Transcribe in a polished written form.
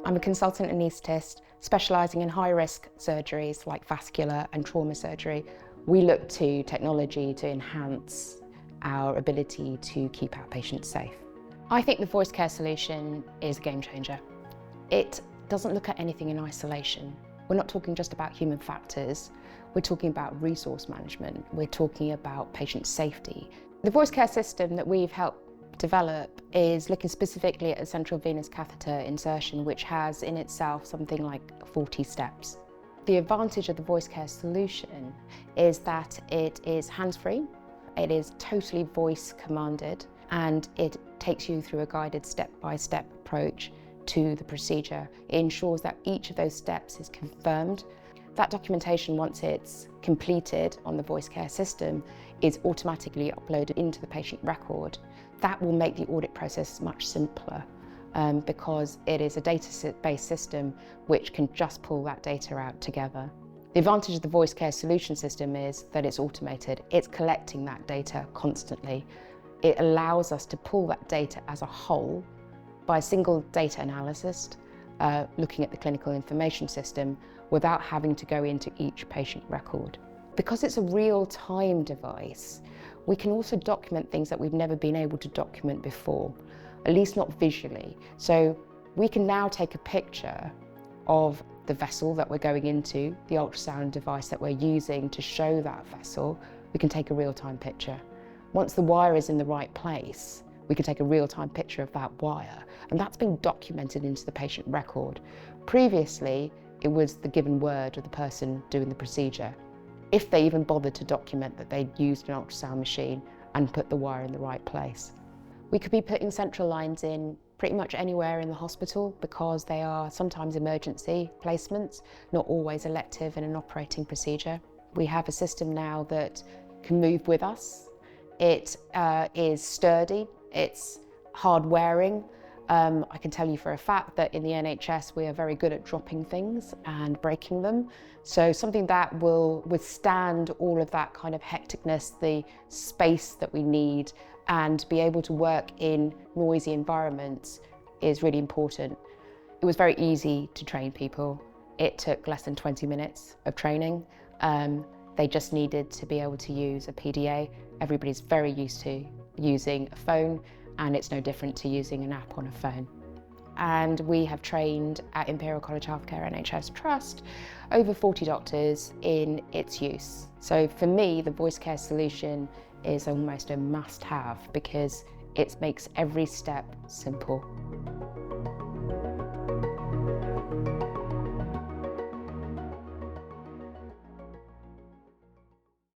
I'm a consultant anaesthetist specialising in high-risk surgeries like vascular and trauma surgery. We look to technology to enhance our ability to keep our patients safe. I think the voice care solution is a game changer. It doesn't look at anything in isolation. We're not talking just about human factors, we're talking about resource management, we're talking about patient safety. The voice care system that we've helped develop is looking specifically at a central venous catheter insertion, which has in itself something like 40 steps. The advantage of the voice care solution is that it is hands-free, it is totally voice commanded, and it takes you through a guided step-by-step approach to the procedure. It ensures that each of those steps is confirmed. That documentation, once it's completed on the voice care system, is automatically uploaded into the patient record. That will make the audit process much simpler because it is a data-based system which can just pull that data out together. The advantage of the voice care solution system is that it's automated. It's collecting that data constantly. It allows us to pull that data as a whole by a single data analyst, looking at the clinical information system without having to go into each patient record. Because it's a real-time device, we can also document things that we've never been able to document before, at least not visually. So we can now take a picture of the vessel that we're going into, the ultrasound device that we're using to show that vessel. We can take a real-time picture. Once the wire is in the right place, we can take a real-time picture of that wire, and that's been documented into the patient record. Previously, it was the given word of the person doing the procedure, if they even bothered to document that they'd used an ultrasound machine and put the wire in the right place. We could be putting central lines in pretty much anywhere in the hospital because they are sometimes emergency placements, not always elective in an operating procedure. We have a system now that can move with us. It is sturdy, it's hard wearing. I can tell you for a fact that in the NHS we are very good at dropping things and breaking them. So something that will withstand all of that kind of hecticness, the space that we need, and be able to work in noisy environments is really important. It was very easy to train people. It took less than 20 minutes of training. They just needed to be able to use a PDA. Everybody's very used to using a phone, and it's no different to using an app on a phone. And we have trained at Imperial College Healthcare NHS Trust over 40 doctors in its use. So for me, the voice care solution is almost a must-have because it makes every step simple.